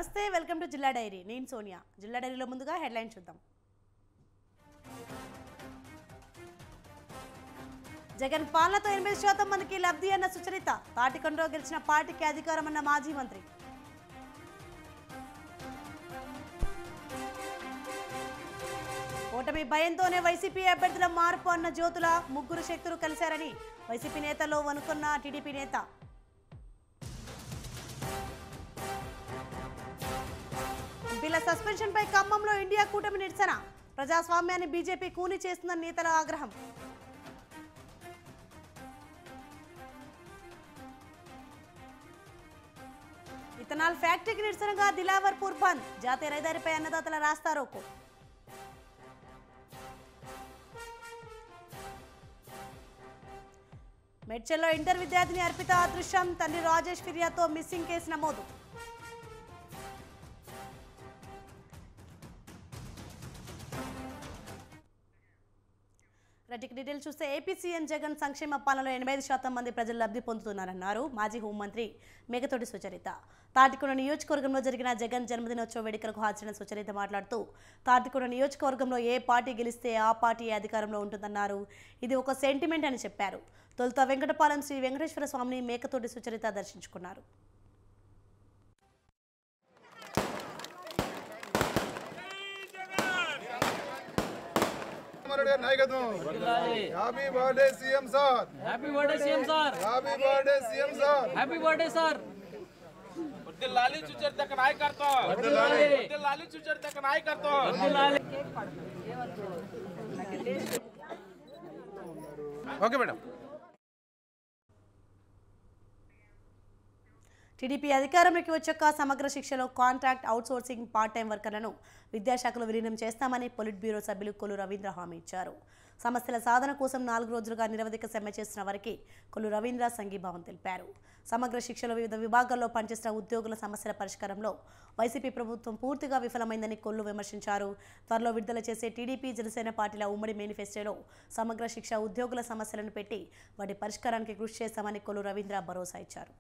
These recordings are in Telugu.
నమస్తే వెల్కమ్ టు జిల్లా డైరీ నేను సోనియా జిల్లా డైరీలో ముందుగా హెడ్లైన్ చూద్దాం జగన్ పాలనతో 8% మందికి లబ్ధి అన్న సుచరిత తాటికొండలో గెలిచిన పార్టీకి అధికారం అన్న మాజీ మంత్రి ఓటమి భయంతోనే వైసీపీ అభ్యర్థుల మార్పు అన్న జ్యోతుల ముగ్గురు శక్తులు కలిశారని వైసీపీ నేతల్లో వనుకున్న టీడీపీ నేత ఎంపీల సస్పెన్షన్ పై ఖమ్మంలో ఇండియా కూటమి నిరసన ప్రజాస్వామ్యాన్ని బీజేపీ కూని చేస్తుందని నేతల ఆగ్రహం ఇథనాల్ ఫ్యాక్టరీకి నిరసనగా దిలావర్పూర్ బంద్ జాతీయ రహదారిపై అన్నదాతల రాస్తారోకో మెడ్చల్లో ఇంటర్ విద్యార్థిని అర్పిత అదృశ్యం తండ్రి రాజేష్ ఫిర్యాదుతో మిస్సింగ్ కేసు నమోదు రటిక్ డీటెయిల్స్ చూస్తే ఏపీ సీఎం జగన్ సంక్షేమ పాలనలో 85% మంది ప్రజలు లబ్ధి పొందుతున్నారన్నారు మాజీ హోంమంత్రి మేకతోటి సుచరిత తాటికొండ నియోజకవర్గంలో జరిగిన జగన్ జన్మదినోత్సవ వేడుకలకు హాజరైన సుచరిత మాట్లాడుతూ తాటికొండ నియోజకవర్గంలో ఏ పార్టీ గెలిస్తే ఆ పార్టీ అధికారంలో ఉంటుందన్నారు ఇది ఒక సెంటిమెంట్ అని చెప్పారు తొలుత వెంకటపాలెం శ్రీ వెంకటేశ్వర స్వామిని మేకతోటి సుచరిత దర్శించుకున్నారు happy birthday CM sir happy birthday CM sir happy birthday CM sir happy birthday sir వర్ధిల్లాలి సుచరిత నాయకత్వం వర్ధిల్లాలి సుచరిత నాయకత్వం ఓకే మేడం టీడీపీ అధికారంలోకి వచ్చాక సమగ్ర శిక్షలో కాంట్రాక్ట్ అవుట్సోర్సింగ్ పార్ట్ టైం వర్కర్లను విద్యాశాఖలో విలీనం చేస్తామని పొలిట్ బ్యూరో సభ్యులు కొల్లు రవీంద్ర హామీ ఇచ్చారు సమస్యల సాధన కోసం 4 రోజులుగా నిరవధిక సమ్మె చేస్తున్న వారికి కొల్లు రవీంద్ర సంఘీభావం తెలిపారు సమగ్ర శిక్షలో వివిధ విభాగాల్లో పనిచేస్తున్న ఉద్యోగుల సమస్యల పరిష్కారంలో వైసీపీ ప్రభుత్వం పూర్తిగా విఫలమైందని కొల్లు విమర్శించారు త్వరలో విడుదల చేసే టీడీపీ జనసేన పార్టీల ఉమ్మడి మేనిఫెస్టోలో సమగ్ర శిక్ష ఉద్యోగుల సమస్యలను పెట్టి వాటి పరిష్కారానికి కృషి చేస్తామని కొల్లు రవీంద్ర భరోసా ఇచ్చారు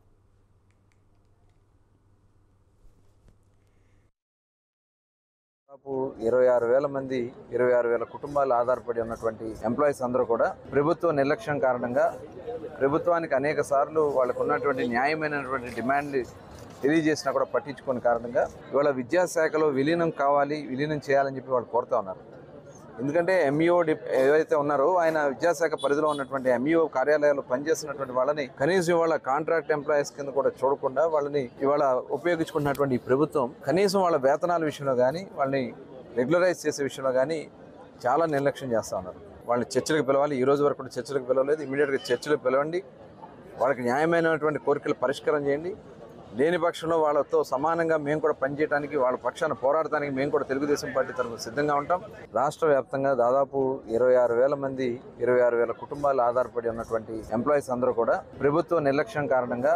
26,000 మంది 26,000 కుటుంబాలు ఆధారపడి ఉన్నటువంటి ఎంప్లాయీస్ అందరూ కూడా ప్రభుత్వ నిర్లక్ష్యం కారణంగా ప్రభుత్వానికి అనేక సార్లు వాళ్ళకు ఉన్నటువంటి న్యాయమైనటువంటి డిమాండ్లు తెలియజేసినా కూడా పట్టించుకోని కారణంగా ఇవాళ విద్యాశాఖలో విలీనం కావాలి విలీనం చేయాలని చెప్పి వాళ్ళు కోరుతా ఉన్నారు ఎందుకంటే ఎంఈఓ ఏవైతే ఉన్నారో ఆయన విద్యాశాఖ పరిధిలో ఉన్నటువంటి ఎంఈఓ కార్యాలయాల్లో పనిచేస్తున్నటువంటి వాళ్ళని కనీసం ఇవాళ కాంట్రాక్ట్ ఎంప్లాయీస్ కింద కూడా చూడకుండా వాళ్ళని ఇవాళ ఉపయోగించుకుంటున్నటువంటి ఈ ప్రభుత్వం కనీసం వాళ్ళ వేతనాల విషయంలో కానీ వాళ్ళని రెగ్యులరైజ్ చేసే విషయంలో కానీ చాలా నిర్లక్ష్యం చేస్తూ ఉన్నారు వాళ్ళని చర్చలకు పిలవాలి ఈ రోజు వరకు కూడా చర్చలకు పిలవలేదు ఇమీడియట్గా చర్చలకు పిలవండి వాళ్ళకి న్యాయమైనటువంటి కోరికలు పరిష్కారం చేయండి లేని పక్షంలో వాళ్ళతో సమానంగా మేము కూడా పనిచేయడానికి వాళ్ళ పక్షాన పోరాడటానికి మేము కూడా తెలుగుదేశం పార్టీ తరఫున సిద్ధంగా ఉంటాం రాష్ట్ర వ్యాప్తంగా దాదాపు 26,000 మంది 26,000 కుటుంబాలు ఆధారపడి ఉన్నటువంటి ఎంప్లాయీస్ అందరూ కూడా ప్రభుత్వ నిర్లక్ష్యం కారణంగా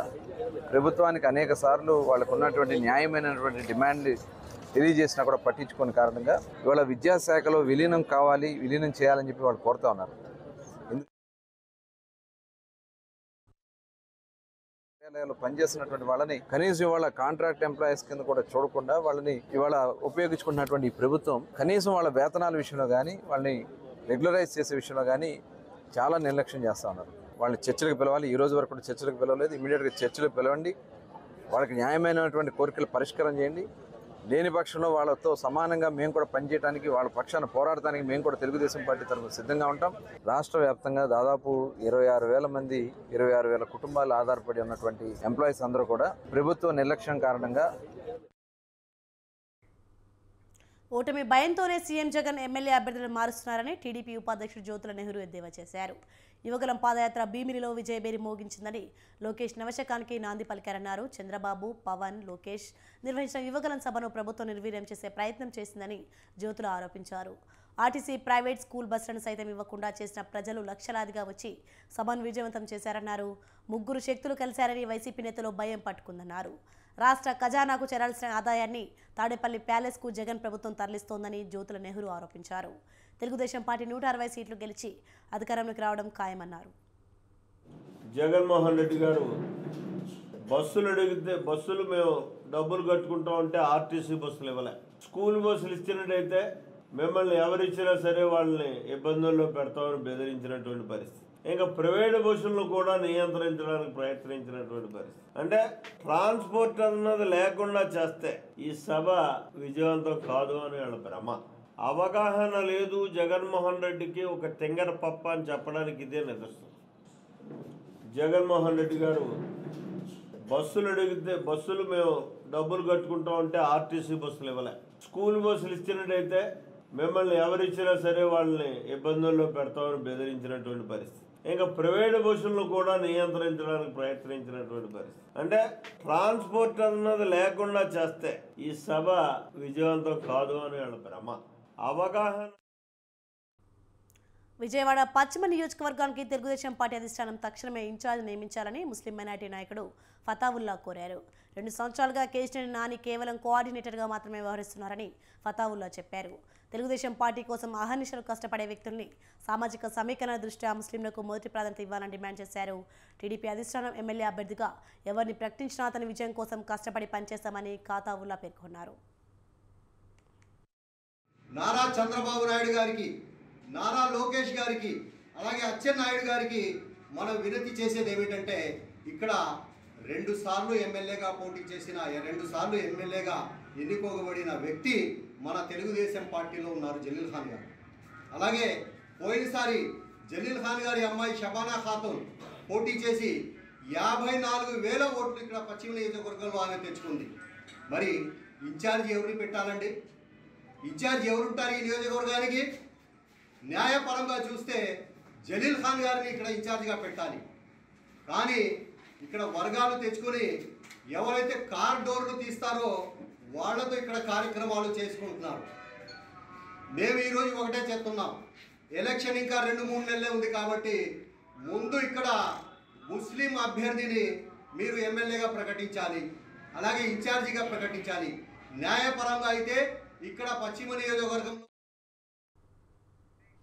ప్రభుత్వానికి అనేక సార్లు వాళ్ళకు ఉన్నటువంటి న్యాయమైనటువంటి డిమాండ్లు తెలియజేసినా కూడా పట్టించుకోని కారణంగా ఇవాళ విద్యాశాఖలో విలీనం కావాలి విలీనం చేయాలని చెప్పి వాళ్ళు కోరుతా ఉన్నారు కార్యాలయాల్లో పనిచేస్తున్నటువంటి వాళ్ళని కనీసం ఇవాళ కాంట్రాక్ట్ ఎంప్లాయీస్ కింద కూడా చూడకుండా వాళ్ళని ఇవాళ ఉపయోగించుకుంటున్నటువంటి ఈ ప్రభుత్వం కనీసం వాళ్ళ వేతనాల విషయంలో కానీ వాళ్ళని రెగ్యులరైజ్ చేసే విషయంలో కానీ చాలా నిర్లక్ష్యం చేస్తూ ఉన్నారు వాళ్ళని చర్చలకు పిలవాలి ఈ రోజు వరకు కూడా చర్చలకు పిలవలేదు ఇమీడియట్గా చర్చలకు పిలవండి వాళ్ళకి న్యాయమైనటువంటి కోరికలు పరిష్కారం చేయండి లేని పక్షంలో వాళ్ళతో సమానంగా మేము కూడా పనిచేయడానికి వాళ్ళ పక్షాన పోరాడటానికి మేము కూడా తెలుగుదేశం పార్టీ తరఫున సిద్ధంగా ఉంటాం రాష్ట్ర వ్యాప్తంగా దాదాపు 26,000 మంది 26,000 కుటుంబాలు ఆధారపడి ఉన్నటువంటి ఎంప్లాయీస్ అందరూ కూడా ప్రభుత్వ నిర్లక్ష్యం కారణంగా ఓటమి భయంతోనే సీఎం జగన్ ఎమ్మెల్యే అభ్యర్థులను మారుస్తున్నారని టీడీపీ ఉపాధ్యక్షుడు జ్యోతుల నెహ్రూ ఎద్దేవా చేశారు యువగలం పాదయాత్ర భీమిలిలో విజయబేరి మోగించిందని లోకేష్ నవశకానికి నాంది పలికారన్నారు చంద్రబాబు పవన్ లోకేష్ నిర్వహించిన యువగలం సభను ప్రభుత్వం నిర్వీర్యం చేసే ప్రయత్నం చేసిందని జ్యోతుల ఆరోపించారు ఆర్టీసీ ప్రైవేట్ స్కూల్ బస్సులను సైతం ఇవ్వకుండా చేసిన ప్రజలు లక్షలాదిగా వచ్చి సభను విజయవంతం చేశారన్నారు ముగ్గురు శక్తులు కలిశారని వైసీపీ నేతలు భయం పట్టుకుందన్నారు రాష్ట్ర ఖజానాకు చేరాల్సిన ఆదాయాన్ని తాడేపల్లి ప్యాలెస్కు జగన్ ప్రభుత్వం తరలిస్తోందని జ్యోతుల నెహ్రూ ఆరోపించారు తెలుగుదేశం పార్టీ 160 సీట్లు గెలిచి అధికారంలోకి రావడం ఖాయమన్నారు జగన్మోహన్ రెడ్డి గారు బస్సులు అడిగితే బస్సులు మేము డబ్బులు కట్టుకుంటాం అంటే ఆర్టీసీ బస్సులు ఇవ్వలే. స్కూల్ బస్సులు ఇచ్చినట్టయితే మిమ్మల్ని ఎవరిచ్చినా సరే వాళ్ళని ఇబ్బందుల్లో పెడతామని బెదిరించినటువంటి పరిస్థితి. ఇంకా ప్రైవేటు బస్సులను కూడా నియంత్రించడానికి ప్రయత్నించినటువంటి పరిస్థితి. అంటే ట్రాన్స్పోర్ట్ అన్నది లేకుండా చేస్తే ఈ సభ విజయవంతం కాదు అని వాళ్ళ భ్రమ. అవగాహన లేదు జగన్మోహన్ రెడ్డికి. ఒక తెంగర పప్ప అని చెప్పడానికి ఇదే నిదర్శనం. జగన్మోహన్ రెడ్డి గారు బస్సులు అడిగితే బస్సులు మేము డబ్బులు కట్టుకుంటాం అంటే ఆర్టీసీ బస్సులు ఇవ్వలే. స్కూల్ బస్సులు ఇచ్చినట్టయితే మిమ్మల్ని ఎవరిచ్చినా సరే వాళ్ళని ఇబ్బందుల్లో పెడతామని బెదిరించినటువంటి పరిస్థితి. ఇంకా ప్రైవేటు బస్సులను కూడా నియంత్రించడానికి ప్రయత్నించినటువంటి పరిస్థితి. అంటే ట్రాన్స్పోర్ట్ అన్నది లేకుండా చేస్తే ఈ సభ విజయవంతం కాదు అని వాళ్ళ భ్రమ. అవగాహన. విజయవాడ పశ్చిమ నియోజకవర్గానికి తెలుగుదేశం పార్టీ అధిష్టానం తక్షణమే ఇన్ఛార్జ్ నియమించాలని ముస్లిం మైనార్టీ నాయకుడు ఫతావుల్లా కోరారు. 2 సంవత్సరాలుగా కేశినేని నాని కేవలం కోఆర్డినేటర్గా మాత్రమే వ్యవహరిస్తున్నారని ఫతావుల్లా చెప్పారు. తెలుగుదేశం పార్టీ కోసం అహర్నిశలు కష్టపడే వ్యక్తుల్ని సామాజిక సమీకరణ దృష్ట్యా ముస్లింలకు మొదటి ప్రాధాన్యత ఇవ్వాలని డిమాండ్ చేశారు. టీడీపీ అధిష్టానం ఎమ్మెల్యే అభ్యర్థిగా ఎవరిని ప్రకటించినా అతని విజయం కోసం కష్టపడి పనిచేస్తామని ఫతావుల్లా పేర్కొన్నారు. నారా చంద్రబాబు నాయుడు గారికి, నారా లోకేష్ గారికి, అలాగే అచ్చెన్నాయుడు గారికి మనం వినతి చేసేది ఏమిటంటే, ఇక్కడ 2 సార్లు ఎమ్మెల్యేగా పోటీ చేసిన 2 సార్లు ఎమ్మెల్యేగా ఎన్నుకోబడిన వ్యక్తి మన తెలుగుదేశం పార్టీలో ఉన్నారు, జలీల్ ఖాన్ గారు. అలాగే పోయినసారి జలీల్ ఖాన్ గారి అమ్మాయి షబానా ఖాతూన్ పోటీ చేసి 54,000 ఓట్లు ఇక్కడ పశ్చిమ నియోజకవర్గంలో ఆమె తెచ్చుకుంది. మరి ఇన్ఛార్జ్ ఎవరిని పెట్టాలండి? ఇన్ఛార్జ్ ఎవరుంటారు ఈ నియోజకవర్గానికి? న్యాయపరంగా చూస్తే జలీల్ ఖాన్ గారిని ఇక్కడ ఇన్ఛార్జిగా పెట్టాలి. కానీ ఇక్కడ వర్గాలు తెచ్చుకొని ఎవరైతే కార్ డోర్లు తీస్తారో వాళ్ళతో ఇక్కడ కార్యక్రమాలు చేసుకుంటున్నారు. మేము ఈరోజు ఒకటే చెప్తున్నాం, ఎలక్షన్ ఇంకా 2-3 నెలలే ఉంది కాబట్టి ముందు ఇక్కడ ముస్లిం అభ్యర్థిని మీరు ఎమ్మెల్యేగా ప్రకటించాలి, అలాగే ఇన్ఛార్జిగా ప్రకటించాలి. న్యాయపరంగా అయితే ఇక్కడ పశ్చిమ నియోజకవర్గం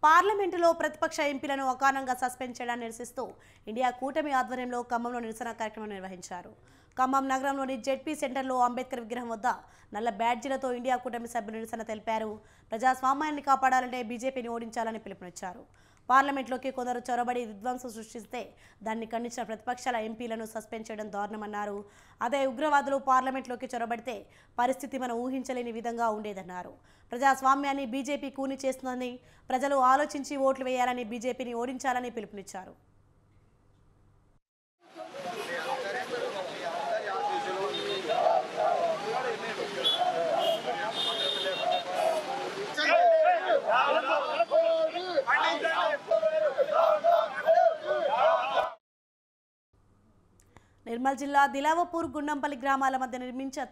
పార్లమెంటులో ప్రతిపక్ష ఎంపీలను అకారణంగా సస్పెండ్ చేయడాన్ని నిరసిస్తూ ఇండియా కూటమి ఆధ్వర్యంలో ఖమ్మంలో నిరసన కార్యక్రమం నిర్వహించారు. ఖమ్మం నగరంలోని జెడ్పీ సెంటర్లో అంబేద్కర్ విగ్రహం వద్ద నల్ల బ్యాడ్జీలతో ఇండియా కూటమి సభ్యులు నిరసన తెలిపారు. ప్రజాస్వామ్యాన్ని కాపాడాలంటే బీజేపీని ఓడించాలని పిలుపునిచ్చారు. పార్లమెంట్లోకి కొందరు చొరబడి విధ్వంసం సృష్టిస్తే దాన్ని ఖండించిన ప్రతిపక్షాల ఎంపీలను సస్పెండ్ చేయడం దారుణమన్నారు. అదే ఉగ్రవాదులు పార్లమెంట్లోకి చొరబడితే పరిస్థితి మనం ఊహించలేని విధంగా ఉండేదన్నారు. ప్రజాస్వామ్యాన్ని బీజేపీ కూని చేస్తుందని, ప్రజలు ఆలోచించి ఓట్లు వేయాలని, బీజేపీని ఓడించాలని పిలుపునిచ్చారు. నిర్మల్ జిల్లా దిలావపూర్, గుండంపల్లి గ్రామాల మధ్య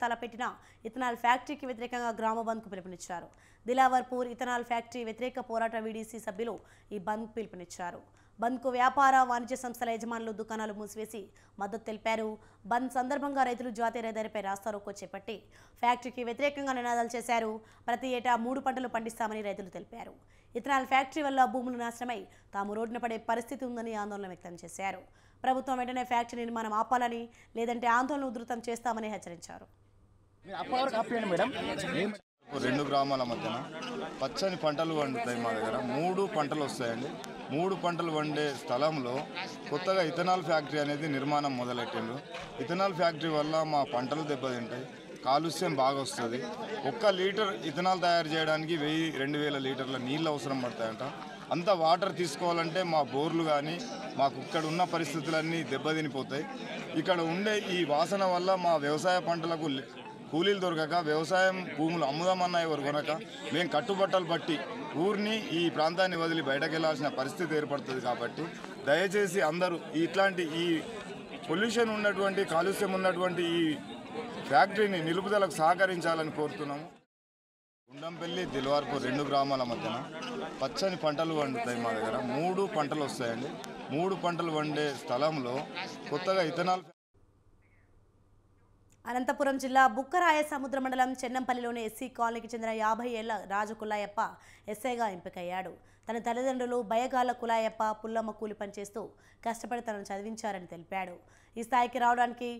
తలపెట్టిన ఇథనాల్ ఫ్యాక్టరీకి వ్యతిరేకంగా గ్రామ బంద్కు పిలుపునిచ్చారు. దిలావర్పూర్ ఇథనాల్ ఫ్యాక్టరీ వ్యతిరేక పోరాట వీడీసీ సభ్యులు ఈ బంద్ పిలుపునిచ్చారు. బంద్కు వ్యాపార వాణిజ్య సంస్థల యజమానులు దుకాణాలు మూసివేసి మద్దతు తెలిపారు. బంద్ సందర్భంగా రైతులు జాతీయ రహదారిపై రాస్తారోకో చేపట్టి ఫ్యాక్టరీకి వ్యతిరేకంగా నినాదాలు చేశారు. ప్రతి ఏటా 3 పంటలు పండిస్తామని రైతులు తెలిపారు. ఇథనాల్ ఫ్యాక్టరీ వల్ల భూములు నాశనమై తాము రోడ్డున పడే పరిస్థితి ఉందని ఆందోళన వ్యక్తం చేశారు. ప్రభుత్వం వెంటనే ఫ్యాక్టరీ నిర్మాణం ఆపాలని, లేదంటే ఆందోళన ఉధృతం చేస్తామని హెచ్చరించారు. 2 గ్రామాల మధ్యన పచ్చని పంటలు పండుతాయి. మా దగ్గర 3 పంటలు వస్తాయండి. 3 పంటలు పండే స్థలంలో కొత్తగా ఇథనాల్ ఫ్యాక్టరీ అనేది నిర్మాణం మొదలెట్టిండ్రు. ఇథనాల్ ఫ్యాక్టరీ వల్ల మా పంటలు దెబ్బతింటాయి, కాలుష్యం బాగా వస్తుంది. 1 లీటర్ ఇథనాల్ తయారు చేయడానికి 1000-2000 లీటర్ల నీళ్ళు అవసరం పడతాయంట. అంత వాటర్ తీసుకోవాలంటే మా బోర్లు కానీ మాకు ఇక్కడ ఉన్న పరిస్థితులన్నీ దెబ్బతినిపోతాయి. ఇక్కడ ఉండే ఈ వాసన వల్ల మా వ్యవసాయ పంటలకు కూలీలు దొరకక, వ్యవసాయం భూములు అమ్ముదామన్న ఎవరు కొనక, మేము కట్టుబట్టలు బట్టి ఊరిని ఈ ప్రాంతాన్ని వదిలి బయటకు వెళ్లాల్సిన పరిస్థితి ఏర్పడుతుంది. కాబట్టి దయచేసి అందరూ ఇట్లాంటి ఈ పొల్యూషన్ ఉన్నటువంటి, కాలుష్యం ఉన్నటువంటి ఈ ఫ్యాక్టరీని నిలుపుదలకు సహకరించాలని కోరుతున్నాము. గుండంపల్లి, దిల్వార్పూర్ 2 గ్రామాల మధ్యన పచ్చని పంటలు పండుతాయి. మా దగ్గర 3 పంటలు వస్తాయండి. 3 పంటలు పండే స్థలంలో కొత్తగా ఇథనాల్ అనంతపురం జిల్లా బుక్కరాయ సముద్ర మండలం చెన్నంపల్లిలోని ఎస్సీ కాలనీకి చెందిన 50 ఏళ్ల రాజు కుల్లాయప్ప ఎస్ఐగా ఎంపికయ్యాడు. తన తల్లిదండ్రులు బయగాళ్ల కులాయప్ప పుల్లమ్మ కూలి పనిచేస్తూ కష్టపడి తనను చదివించారని తెలిపాడు. ఈ స్థాయికి రావడానికి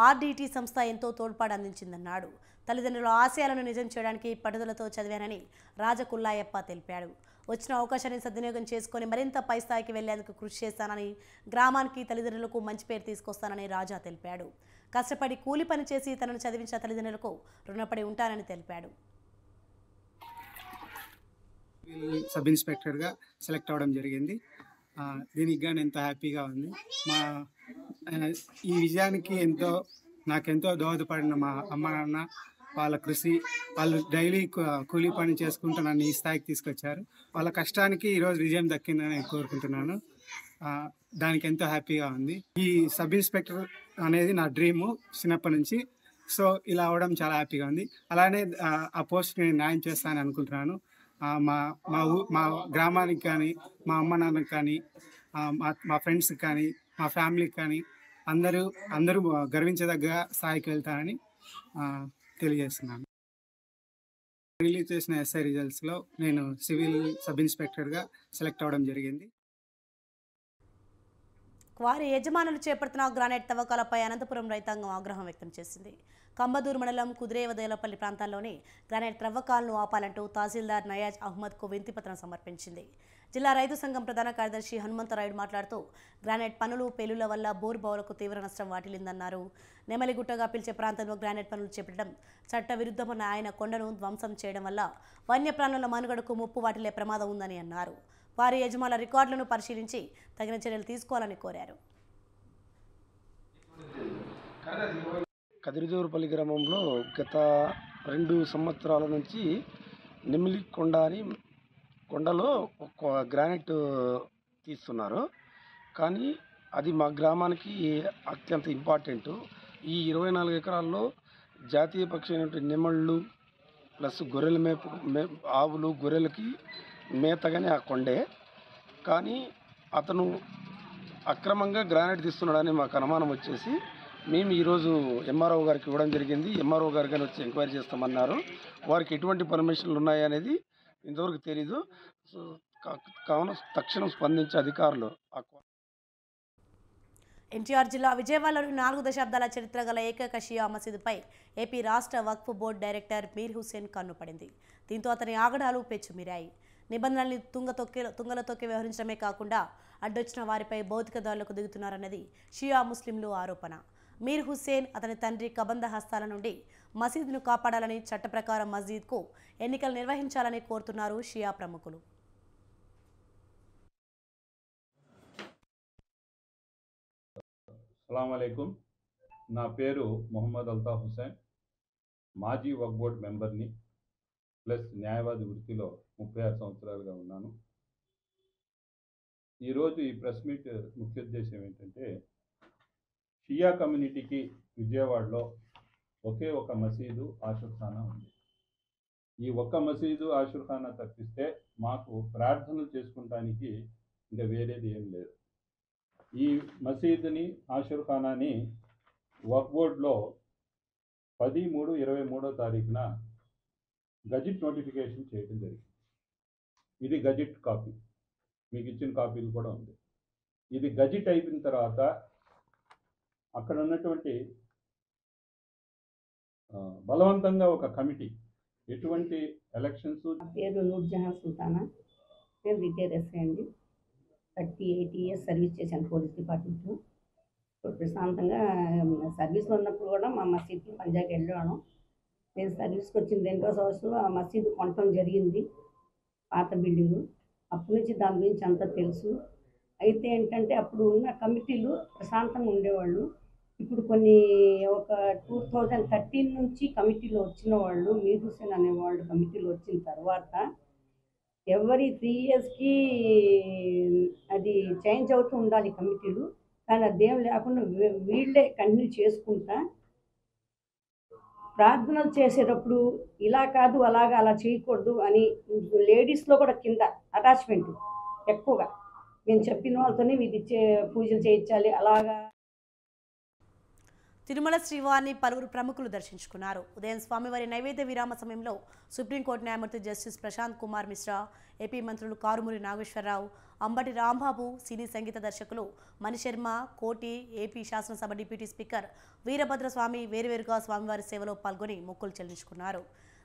ఆర్డీటీ సంస్థ ఎంతో తోడ్పాటు అందించిందన్నాడు. తల్లిదండ్రుల ఆశయాలను నిజం చేయడానికి పట్టుదలతో చదివానని రాజకుల్లాయప్ప తెలిపాడు. వచ్చిన అవకాశాన్ని సద్వినియోగం చేసుకుని మరింత పై స్థాయికి వెళ్లేందుకు కృషి చేస్తానని, గ్రామానికి తల్లిదండ్రులకు మంచి పేరు తీసుకొస్తానని రాజా తెలిపాడు. కష్టపడి కూలి పని చేసి తనను చదివించిన తల్లిదండ్రులకు రుణపడి ఉంటానని తెలిపాడు. సబ్ ఇన్స్పెక్టర్గా సెలెక్ట్ అవ్వడం జరిగింది. దీనికి కానీ ఎంతో హ్యాపీగా ఉంది. మా ఈ విజయానికి నాకెంతో దోహదపడిన మా అమ్మ నాన్న, వాళ్ళ కృషి, వాళ్ళు డైలీ కూలీ పని చేసుకుంటూ నన్ను ఈ స్థాయికి తీసుకొచ్చారు. వాళ్ళ కష్టానికి ఈరోజు విజయం దక్కిందని కోరుకుంటున్నాను. దానికి ఎంతో హ్యాపీగా ఉంది. ఈ సబ్ ఇన్స్పెక్టర్ అనేది నా డ్రీము చిన్నప్పటి నుంచి. సో ఇలా అవ్వడం చాలా హ్యాపీగా ఉంది. అలానే ఆ పోస్ట్కి నేను న్యాయం చేస్తానని అనుకుంటున్నాను. మా గ్రామానికి కానీ, మా అమ్మ నాన్నకి కానీ, మా ఫ్రెండ్స్కి కానీ, మా ఫ్యామిలీకి కానీ అందరూ గర్వించదగ్గ స్థాయికి వెళ్తానని తెలియజేస్తున్నాను. రిలీజ్ చేసిన ఎస్ఐ రిజల్ట్స్లో నేను సివిల్ సబ్ ఇన్స్పెక్టర్గా సెలెక్ట్ అవ్వడం జరిగింది. క్వారీ యజమానులు చేపడుతున్న గ్రానైట్ తవ్వకాలపై అనంతపురం రైతాంగం ఆగ్రహం వ్యక్తం చేసింది. కంబదూరు మండలం కుదిరేవదేలపల్లి ప్రాంతాల్లోని గ్రానైట్ త్రవ్వకాలను ఆపాలంటూ తహసీల్దార్ నయాజ్ అహ్మద్కు వినతిపత్రం సమర్పించింది. జిల్లా రైతు సంఘం ప్రధాన కార్యదర్శి హనుమంతరాయుడు మాట్లాడుతూ గ్రానైట్ పనులు పేలుల వల్ల బోర్ బావులకు తీవ్ర నష్టం వాటిల్లిందన్నారు. నెమలిగుట్టగా పిలిచే ప్రాంతంలో గ్రానైట్ పనులు చేపట్టడం చట్ట విరుద్ధమన్న ఆయన కొండను ధ్వంసం చేయడం వల్ల వన్యప్రాణుల మనుగడకు ముప్పు వాటిల్లే ప్రమాదం ఉందని అన్నారు. వారి యజమానుల రికార్డులను పరిశీలించి తగిన చర్యలు తీసుకోవాలని కోరారు. కదిరిజోరుపల్లి గ్రామంలో గత 2 సంవత్సరాల నుంచి నెమిలి కొండలో ఒక గ్రానైట్ తీస్తున్నారు. కానీ అది మా గ్రామానికి అత్యంత ఇంపార్టెంటు. ఈ 24 ఎకరాల్లో జాతీయ పక్షి అయినటువంటి నెమళ్ళు ప్లస్ గొర్రెల ఆవులు గొర్రెలకి మేతగానే ఆ కొండే. కానీ అతను అక్రమంగా గ్రానైట్ తీస్తున్నాడని మాకు అనుమానం వచ్చేసి మేము ఈరోజు ఎంఆర్ఓ గారికి ఇవ్వడం జరిగింది. ఎంఆర్ఓ గారు కానీ వచ్చి ఎంక్వైరీ చేస్తామన్నారు. వారికి ఎటువంటి పర్మిషన్లు ఉన్నాయనేది ఇంతవరకు తెలీదు. కావున తక్షణం స్పందించే అధికారులు. ఎన్టీఆర్ జిల్లా విజయవాడలోని 4 దశాబ్దాల చరిత్ర గల ఏకైక షియా మసీదుపై ఏపీ రాష్ట్ర వక్ఫ్ బోర్డు డైరెక్టర్ మీర్ హుస్సేన్ కన్నుపడింది. దీంతో అతని ఆగడాలు పెచ్చుమీరాయి. నిబంధనల్ని తుంగల తొక్కి వ్యవహరించడమే కాకుండా అడ్డొచ్చిన వారిపై భౌతిక దాడులకు దిగుతున్నారన్నది షియా ముస్లింలు ఆరోపణ. మీర్ హుస్సేన్ అతని తండ్రి కబంద హస్తాల నుండి మసీదును కాపాడాలని, చట్ట ప్రకారం మసీద్కు ఎన్నికలు నిర్వహించాలని కోరుతున్నారు షియా ప్రముఖులు. అస్సలాము అలైకుం. నా పేరు మొహమ్మద్ అల్తాఫ్ హుస్సేన్. మాజీ వక్ఫ్ బోర్డ్ మెంబర్ని ప్లస్ న్యాయవాది వృత్తిలో 36 సంవత్సరాలుగా ఉన్నాను. ఈరోజు ఈ ప్రెస్ మీట్ ముఖ్య ఉద్దేశం ఏంటంటే, షియా కమ్యూనిటీకి విజయవాడలో ఒకే ఒక మసీదు ఆషుర్ఖానా ఉంది. ఈ ఒక్క మసీదు ఆషుర్ఖానా తప్పిస్తే మాకు ప్రార్థనలు చేసుకుంటానికి ఇంకా వేరేది ఏం లేదు. ఈ మసీదుని ఆషుర్ఖానాని వక్ఫ్ బోర్డులో 10/3/23 తారీఖున గజిట్ నోటిఫికేషన్ చేయడం జరిగింది. ఇది గజిట్ కాపీ, మీకు ఇచ్చిన కాపీలు కూడా ఉంది. ఇది గజిట్ అయిపోయిన తర్వాత అక్కడ ఉన్నటువంటి బలవంతంగా ఒక కమిటీ ఎటువంటి ఎలక్షన్స్. పేరు నూర్జహాన్ సుల్తానా, నేను రిటైర్ ఎస్ఐ అండి. 38 years సర్వీస్ చేశాను పోలీస్ డిపార్ట్మెంట్లో. ఇప్పుడు ప్రశాంతంగా సర్వీస్లో ఉన్నప్పుడు కూడా మా మసీద్కి పంజాకి వెళ్ళాను. నేను సర్వీస్కి వచ్చిన 2వ సంవత్సరంలో ఆ మసీదు కొనటం జరిగింది, పాత బిల్డింగు. అప్పటి నుంచి దాని గురించి అంతా తెలుసు. అయితే ఏంటంటే అప్పుడు ఉన్న కమిటీలు ప్రశాంతంగా ఉండేవాళ్ళు. ఇప్పుడు ఒక 2013 నుంచి కమిటీలో వచ్చిన వాళ్ళు, మీర్ హుస్సేన్ అనేవాళ్ళు కమిటీలో వచ్చిన తర్వాత ఎవరి 3 yearsకి అది చేంజ్ అవుతూ ఉండాలి కమిటీలు. కానీ అదేం లేకుండా వీళ్ళే కంటిన్యూ చేసుకుంటా ప్రార్థనలు చేసేటప్పుడు ఇలా కాదు అలాగా అలా చేయకూడదు అని లేడీస్లో కూడా కింద అటాచ్మెంట్ ఎక్కువగా మేము చెప్పిన వాళ్ళతోనే ఇది పూజలు చేయించాలి అలాగా. తిరుమల శ్రీవారిని పలువురు ప్రముఖులు దర్శించుకున్నారు. ఉదయం స్వామివారి నైవేద్య విరామ సమయంలో సుప్రీంకోర్టు న్యాయమూర్తి జస్టిస్ ప్రశాంత్ కుమార్ మిశ్రా, ఏపీ మంత్రులు కారుమూరి నాగేశ్వరరావు, అంబటి రాంబాబు, సినీ సంగీత దర్శకులు మణిశర్మ, కోటి, ఏపీ శాసనసభ డిప్యూటీ స్పీకర్ వీరభద్రస్వామి వేరువేరుగా స్వామివారి సేవలో పాల్గొని మొక్కులు చెల్లించుకున్నారు.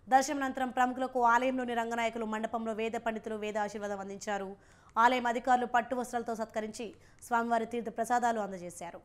దర్శనానంతరం ప్రముఖులకు ఆలయంలోని రంగనాయకులు మండపంలో వేద పండితులు వేద ఆశీర్వాదం అందించారు. ఆలయం అధికారులు పట్టు వస్త్రాలతో సత్కరించి స్వామివారి తీర్థ ప్రసాదాలు అందజేశారు.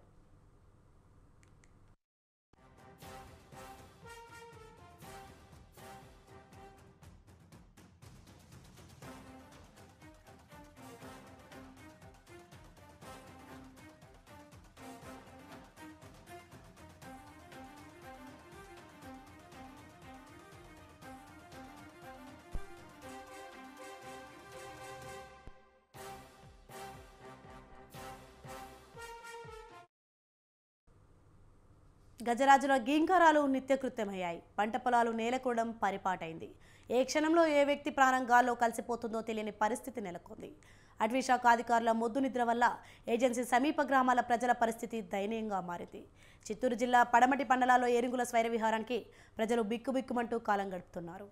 గజరాజుల గీంకారాలు నిత్యకృత్యమయ్యాయి. పంట పొలాలు నేలకూడడం పరిపాటైంది. ఏ క్షణంలో ఏ వ్యక్తి ప్రాణం గాల్లో కలిసిపోతుందో తెలియని పరిస్థితి నెలకొంది. అటవీశాఖ అధికారుల మొద్దు నిద్ర వల్ల ఏజెన్సీ సమీప గ్రామాల ప్రజల పరిస్థితి దయనీయంగా మారింది. చిత్తూరు జిల్లా పడమటి పండలాలో ఏనుగుల స్వైర విహారానికి ప్రజలు బిక్కుబిక్కుమంటూ కాలం గడుపుతున్నారు.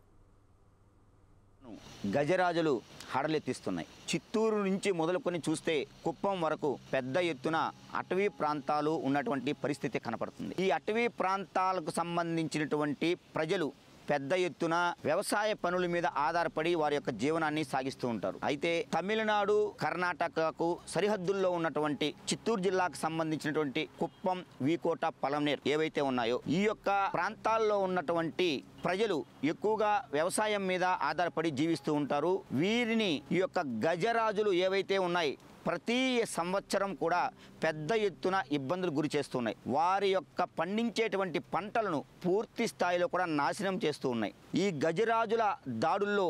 గజరాజులు హడలెత్తిస్తున్నాయి. చిత్తూరు నుంచి మొదలుకొని చూస్తే కుప్పం వరకు పెద్ద ఎత్తున అటవీ ప్రాంతాలు ఉన్నటువంటి పరిస్థితి కనపడుతుంది. ఈ అటవీ ప్రాంతాలకు సంబంధించినటువంటి ప్రజలు పెద్ద ఎత్తున వ్యవసాయ పనుల మీద ఆధారపడి వారి యొక్క జీవనాన్ని సాగిస్తూ ఉంటారు. అయితే తమిళనాడు, కర్ణాటకకు సరిహద్దుల్లో ఉన్నటువంటి చిత్తూరు జిల్లాకు సంబంధించినటువంటి కుప్పం, వీకోట, పలమనేర్ ఏవైతే ఉన్నాయో ఈ యొక్క ప్రాంతాల్లో ఉన్నటువంటి ప్రజలు ఎక్కువగా వ్యవసాయం మీద ఆధారపడి జీవిస్తూ ఉంటారు. వీరిని ఈ యొక్క గజరాజులు ఏవైతే ఉన్నాయి ప్రతి సంవత్సరం కూడా పెద్ద ఎత్తున ఇబ్బందులు గురి చేస్తున్నాయి. వారి యొక్క పండించేటువంటి పంటలను పూర్తి స్థాయిలో కూడా నాశనం చేస్తూ ఉన్నాయి. ఈ గజరాజుల దాడుల్లో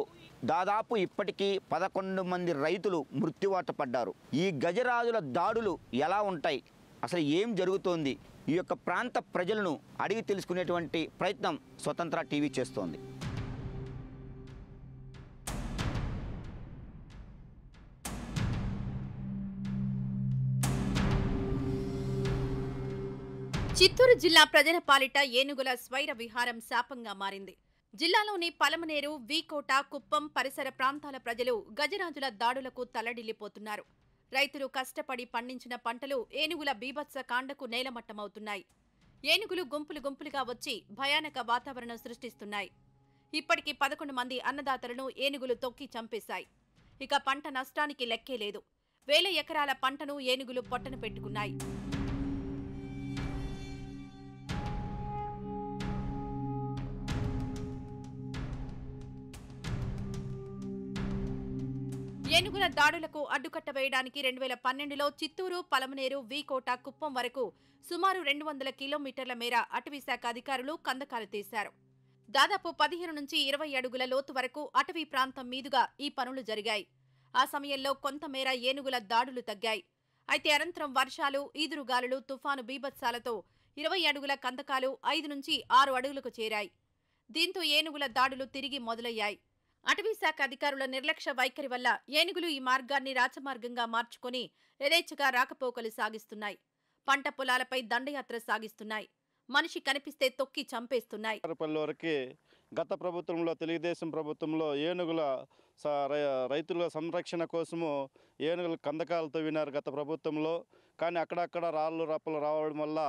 దాదాపు ఇప్పటికీ 11 మంది రైతులు మృత్యువాత పడ్డారు. ఈ గజరాజుల దాడులు ఎలా ఉంటాయి, అసలు ఏం జరుగుతోంది, ఈ యొక్క ప్రాంత ప్రజలను అడిగి తెలుసుకునేటువంటి ప్రయత్నం స్వతంత్ర టీవీ చేస్తోంది. చిత్తూరు జిల్లా ప్రజల పాలిట ఏనుగుల స్వైర విహారం శాపంగా మారింది. జిల్లాలోని పలమనేరు, వీకోట, కుప్పం పరిసర ప్రాంతాల ప్రజలు గజరాజుల దాడులకు తల్లడిల్లిపోతున్నారు. రైతులు కష్టపడి పండించిన పంటలు ఏనుగుల బీభత్స కాండకు నేలమట్టమవుతున్నాయి. ఏనుగులు గుంపులు గుంపులుగా వచ్చి భయానక వాతావరణం సృష్టిస్తున్నాయి. ఇప్పటికీ 11 మంది అన్నదాతలను ఏనుగులు తొక్కి చంపేశాయి. ఇక పంట నష్టానికి లెక్కే లేదు. వేల ఎకరాల పంటను ఏనుగులు పొట్టన పెట్టుకున్నాయి. ఏనుగుల దాడులకు అడ్డుకట్ట వేయడానికి 2012లో చిత్తూరు, పలమనేరు, వీకోట, కుప్పం వరకు సుమారు 200 కిలోమీటర్ల మేర అటవీశాఖ అధికారులు కందకాలు తీశారు. దాదాపు 15 నుంచి 20 అడుగుల లోతు వరకు అటవీ ప్రాంతం మీదుగా ఈ పనులు జరిగాయి. ఆ సమయంలో కొంతమేర ఏనుగుల దాడులు తగ్గాయి. అయితే అనంతరం వర్షాలు, ఈదురుగాలులు, తుఫాను బీభత్సాలతో 20 అడుగుల కందకాలు 5 నుంచి 6 అడుగులకు చేరాయి. దీంతో ఏనుగుల దాడులు తిరిగి మొదలయ్యాయి. అటవీశాఖ అధికారుల నిర్లక్ష్య వైఖరి వల్ల ఏనుగులు ఈ మార్గాన్ని రాచమార్గంగా మార్చుకుని యథేచ్ఛగా రాకపోకలు సాగిస్తున్నాయి. పంట పొలాలపై దండయాత్ర సాగిస్తున్నాయి. మనిషి కనిపిస్తే తొక్కి చంపేస్తున్నాయి. గత ప్రభుత్వంలో, తెలుగుదేశం ప్రభుత్వంలో ఏనుగుల రైతుల సంరక్షణ కోసము ఏనుగుల కందకాలతో వినారు గత ప్రభుత్వంలో. కానీ అక్కడక్కడ రాళ్ళు రప్పలు రావడం వల్ల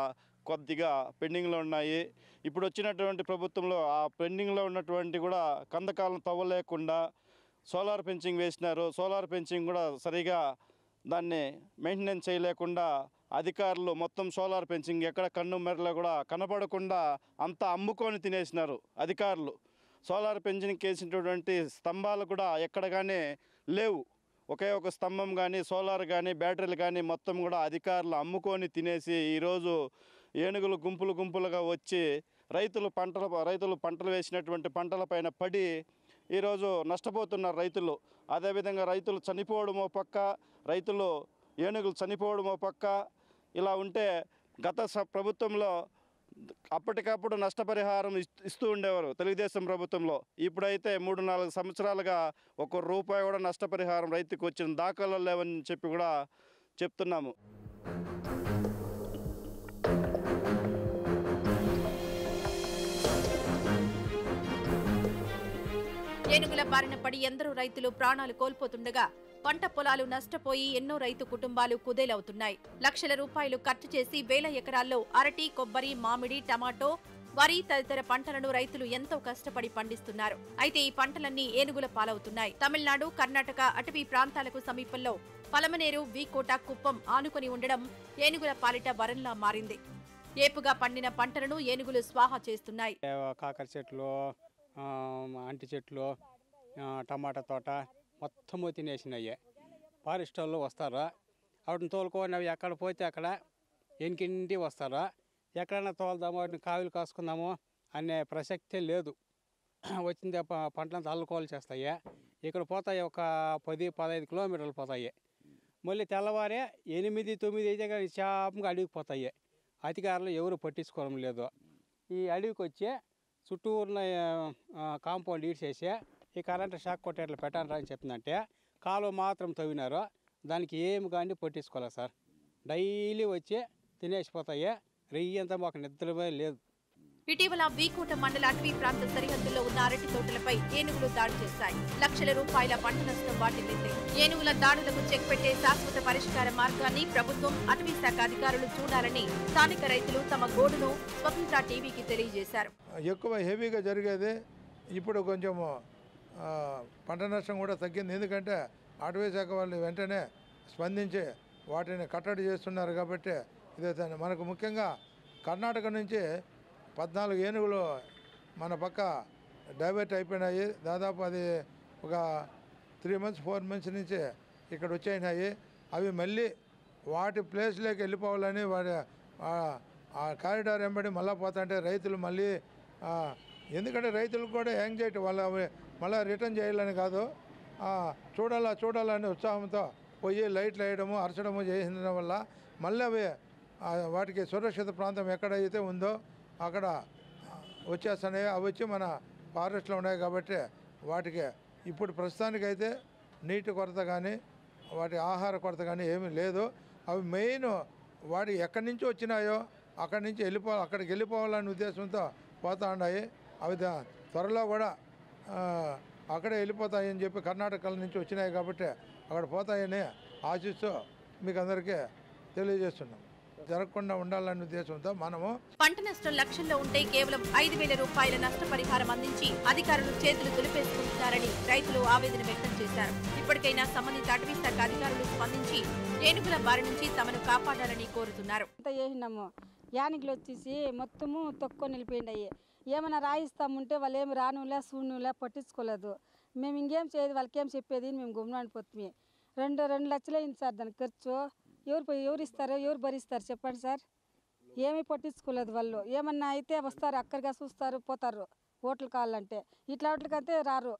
కొద్దిగా పెండింగ్లో ఉన్నాయి. ఇప్పుడు వచ్చినటువంటి ప్రభుత్వంలో ఆ పెండింగ్లో ఉన్నటువంటి కూడా కందకాలను తవ్వలేకుండా సోలార్ ఫెన్సింగ్ వేసినారు. సోలార్ ఫెన్సింగ్ కూడా సరిగా దాన్ని మెయింటెనెన్స్ చేయలేకుండా అధికారులు మొత్తం సోలార్ ఫెన్సింగ్ ఎక్కడ కన్ను మెరలో కూడా కనపడకుండా అంతా అమ్ముకొని తినేసినారు అధికారులు. సోలార్ ఫెన్సింగ్ వేసినటువంటి స్తంభాలు కూడా ఎక్కడ కానీ లేవు. ఒకే ఒక స్తంభం కానీ, సోలార్ కానీ, బ్యాటరీలు కానీ మొత్తం కూడా అధికారులు అమ్ముకొని తినేసి ఈరోజు ఏనుగులు గుంపులు గుంపులుగా వచ్చి రైతులు పంటలు వేసినటువంటి పంటలపైన పడి ఈరోజు నష్టపోతున్నారు రైతులు. అదేవిధంగా రైతులు చనిపోవడమో పక్క, ఏనుగులు చనిపోవడమో పక్క. ఇలా ఉంటే గత ప్రభుత్వంలో అప్పటికప్పుడు నష్టపరిహారం ఇస్తూ ఉండేవారు తెలుగుదేశం ప్రభుత్వంలో. ఇప్పుడైతే 3-4 సంవత్సరాలుగా ₹1 కూడా నష్టపరిహారం రైతుకు వచ్చిన దాఖలు లేవని చెప్పి కూడా చెప్తున్నాము. ఏనుగుల బారిన పడి ఎందరో రైతులు ప్రాణాలు కోల్పోతుండగా పంట పొలాలు నష్టపోయి ఎన్నో రైతు కుటుంబాలు కుదేలవుతున్నాయి. లక్షల రూపాయలు ఖర్చు చేసి వేల ఎకరాల్లో అరటి, కొబ్బరి, మామిడి, టమాటో, వరి తదితర పంటలను రైతులు ఎంతో కష్టపడి పండిస్తున్నారు. అయితే ఈ పంటలన్నీ ఏనుగుల పాలవుతున్నాయి. తమిళనాడు, కర్ణాటక అటవీ ప్రాంతాలకు సమీపంలో పలమనేరు, వీకోట, కుప్పం ఆనుకొని ఉండడం ఏనుగుల పాలిట వరంలా మారింది. ఏపుగా పండిన పంటలను ఏనుగులు స్వాహా చేస్తున్నాయి. కాకర చెట్లు, అంటి చెట్లు, టమాటా తోట మొత్తము తినేసినాయి. ఫారెస్ట్ వాళ్ళు వస్తారా, వాటిని తోలుకొని అవి ఎక్కడ పోతే అక్కడ ఎనికింటి వస్తారా, ఎక్కడైనా తోలుదాము వాటిని కావిలు కాసుకుందాము అనే ప్రసక్తే లేదు. వచ్చింది పంటలంతా అల్లుకోలు చేస్తాయి. ఇక్కడ పోతాయి ఒక 10-15 కిలోమీటర్లు పోతాయి. మళ్ళీ తెల్లవారే 8-9 అయితే కానీ శాపంగా అడవికి పోతాయి. అధికారులు ఎవరు పట్టించుకోవడం లేదు. ఈ అడవికి వచ్చి చుట్టూరున్న కాంపౌండ్ ఈడ్చేసి ఈ కరెంటు షాక్ కొట్టేట్లు పెట్టాను అని చెప్తుందంటే కాలువ మాత్రం తవ్వినారు. దానికి ఏమి కానీ పట్టించుకోలేదు సార్. డైలీ వచ్చి తినేసిపోతాయి. రెయ్యంతా మాకు నిద్రమే లేదు. ఇటీవల వీకోట మండల అటవీ ప్రాంత సరిహద్దుల్లో ఉన్న అరటి తోటలపై ఏనుగులు దాడి చేశాయి. లక్షల రూపాయల పంట నష్టం వాటిల్లింది. ఏనుగుల దాడులకు చెక్ పెట్టే శాశ్వత పరిష్కార మార్గాన్ని ప్రభుత్వం, అటవీ శాఖ అధికారులు చూడాలని స్థానిక రైతులు తమ గోడును స్వతంత్ర టీవీకి తెలియజేశారు. ఎక్కువ హెవీగా జరిగేది ఇప్పుడు కొంచెం పంట నష్టం కూడా తగ్గింది. ఎందుకంటే అటవీ శాఖ వాళ్ళు వెంటనే స్పందించి వాటిని కట్టడి చేస్తున్నారు. కాబట్టి ఇదే మనకు ముఖ్యంగా కర్ణాటక నుంచి 14 ఏనుగులు మన పక్క డైవర్ట్ అయిపోయినాయి. దాదాపు అది ఒక 3 months 4 months నుంచి ఇక్కడ వచ్చేసినాయి. అవి మళ్ళీ వాటి ప్లేస్లోకి వెళ్ళిపోవాలని వాడి ఆ కారిడార్ వెంబడి మళ్ళీ పోతుంటే రైతులు మళ్ళీ ఎందుకంటే రైతులకు కూడా యాంగ్జైటీ వాళ్ళ మళ్ళీ రిటర్న్ చేయాలని కాదు, చూడాలని ఉత్సాహంతో పోయి లైట్లు వేయడము, అరచడము చేసిన వల్ల మళ్ళీ అవి వాటికి సురక్షిత ప్రాంతం ఎక్కడైతే ఉందో అక్కడ వచ్చేస్తున్నాయి. అవి వచ్చి మన ఫారెస్ట్లో ఉన్నాయి. కాబట్టి వాటికి ఇప్పుడు ప్రస్తుతానికైతే నీటి కొరత కానీ వాటి ఆహార కొరత కానీ ఏమీ లేదు. అవి మెయిన్ వాటి ఎక్కడి నుంచి వచ్చినాయో అక్కడి నుంచి అక్కడికి వెళ్ళిపోవాలనే ఉద్దేశంతో పోతూ ఉన్నాయి. అవి త్వరలో కూడా అక్కడే వెళ్ళిపోతాయని చెప్పి కర్ణాటక నుంచి వచ్చినాయి కాబట్టి అక్కడ పోతాయని ఆశిస్తూ మీకు అందరికీ తెలియజేస్తున్నాం. జరగకుండా ఉండాలనే ఉద్దేశంతో మనము పంట నష్టం లక్షల్లో ఉంటే కేవలం 5,000 రూపాయల నష్టపరిహారం అందించి అధికారులు చేతులు దులిపేసుకుంటున్నారని రైతులు ఆవేదన వ్యక్తం చేశారు. ఇప్పటికైనా సంబంధిత అటవీ శాఖ అధికారులు స్పందించి ఏనుగుల బారి నుంచి తమను కాపాడాలని కోరుతున్నారు. యానికులు వచ్చేసి మొత్తము తొక్కొని నిలిపోయిండాయి. ఏమైనా రాయిస్తాముంటే వాళ్ళు ఏమి రానులే సూనులే పట్టించుకోలేదు. మేము ఇంకేం చేయదు, వాళ్ళకేం చెప్పేది మేము గుమ్మడిపోతుంది. 2 లక్షలు అయింది సార్ దానికి ఖర్చు. ఎవరు ఇస్తారో ఎవరు భరిస్తారు చెప్పండి సార్. ఏమీ పట్టించుకోలేదు వాళ్ళు. ఏమన్నా అయితే వస్తారు, అక్కడిగా చూస్తారు, పోతారు. ఓట్లు కావాలంటే ఇట్లా ఓట్లకంటే రారు.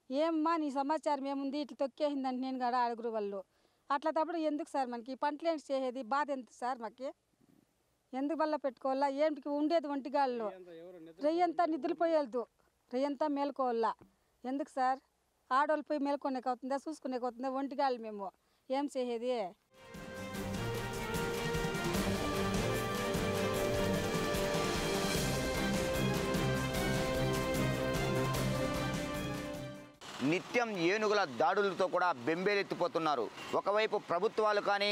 ఏమ్మా నీ సమాచారం ఏముంది, ఇట్లా తొక్కేసిందంటే నేను కూడా అడుగురు వాళ్ళు. అట్లా తప్పుడు ఎందుకు సార్ మనకి పంటలు ఏంటి చేసేది, బాధ ఎంత సార్ మాకు, ఎందుకు వల్ల పెట్టుకోవాలా, ఏంటికి ఉండేది ఒంటిగాళ్ళు. రెయ్యంతా నిద్రపోయేది, రెయ్యంతా మేలుకోవాలా. ఎందుకు సార్ ఆడవాళ్ళు పోయి మేలుకొనేకి అవుతుందా, చూసుకునేకి అవుతుందా, ఒంటిగాళ్ళు మేము ఏం చేసేది. నిత్యం ఏనుగుల దాడులతో కూడా బెంబేలెత్తిపోతున్నారు. ఒకవైపు ప్రభుత్వాలు కానీ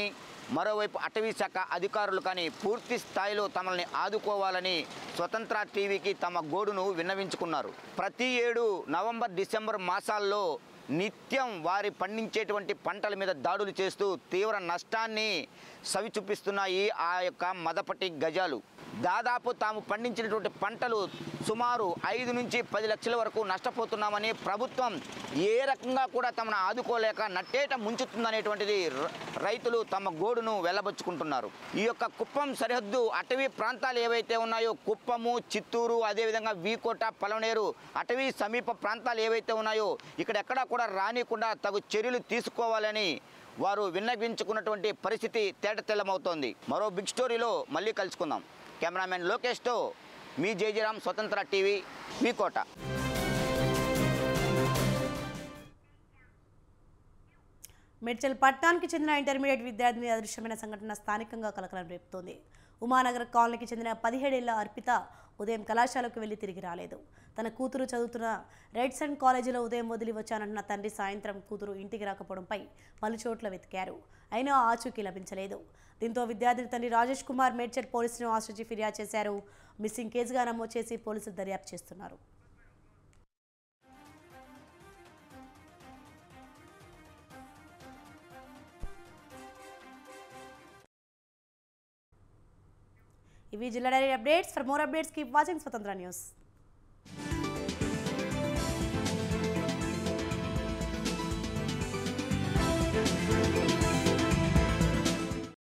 మరోవైపు అటవీ శాఖ అధికారులు కానీ పూర్తి స్థాయిలో తమల్ని ఆదుకోవాలని స్వతంత్ర టీవీకి తమ గోడును విన్నవించుకున్నారు. ప్రతి ఏడు నవంబర్, డిసెంబర్ మాసాల్లో నిత్యం వారి పండించేటువంటి పంటల మీద దాడులు చేస్తూ తీవ్ర నష్టాన్ని సవిచూపిస్తున్నాయి ఆ యొక్క మదపటి గజాలు. దాదాపు తాము పండించినటువంటి పంటలు సుమారు 5 నుంచి 10 లక్షల వరకు నష్టపోతున్నామని ప్రభుత్వం ఏ రకంగా కూడా తమను ఆదుకోలేక నట్టేట ముంచుతుందనేటువంటిది రైతులు తమ గోడును వెల్లబుచ్చుకుంటున్నారు. ఈ యొక్క కుప్పం సరిహద్దు అటవీ ప్రాంతాలు ఏవైతే ఉన్నాయో కుప్పము, చిత్తూరు, అదేవిధంగా వీకోట, పలమనేరు అటవీ సమీప ప్రాంతాలు ఏవైతే ఉన్నాయో ఇక్కడెక్కడా కూడా రానికుండా తగు చర్యలు తీసుకోవాలని వారు విన్నవించుకున్నటువంటి పరిస్థితి తేటతెల్లమవుతోంది. మరో బిగ్ స్టోరీలో మళ్ళీ కలుసుకుందాం. కెమెరామెన్ లోకేష్తో మీ జయజరామ్, స్వతంత్ర టీవీ, వీకోట. మేడ్చల్ పట్టణానికి చెందిన ఇంటర్మీడియట్ విద్యార్థిని అదృశ్యమైన సంఘటన స్థానికంగా కలకలం రేపుతోంది. ఉమానగర్ కాలనీకి చెందిన 17 ఏళ్ల అర్పిత ఉదయం కళాశాలకు వెళ్లి తిరిగి రాలేదు. తన కూతురు చదువుతున్న రెడ్సన్ కాలేజీలో ఉదయం వదిలి వచ్చానంటున్న తండ్రి సాయంత్రం కూతురు ఇంటికి రాకపోవడంపై పలు చోట్ల వెతికారు. అయినా ఆచూకీ లభించలేదు. దీంతో విద్యార్థి తండ్రి రాజేష్ కుమార్ మేడ్చల్ పోలీసులను ఆశ్రయించి ఫిర్యాదు చేశారు. మిస్సింగ్ కేసుగా నమోదు చేసి పోలీసులు దర్యాప్తు చేస్తున్నారు. ఇవి జిల్లా diary updates. For more updates keep watching Swatantra news.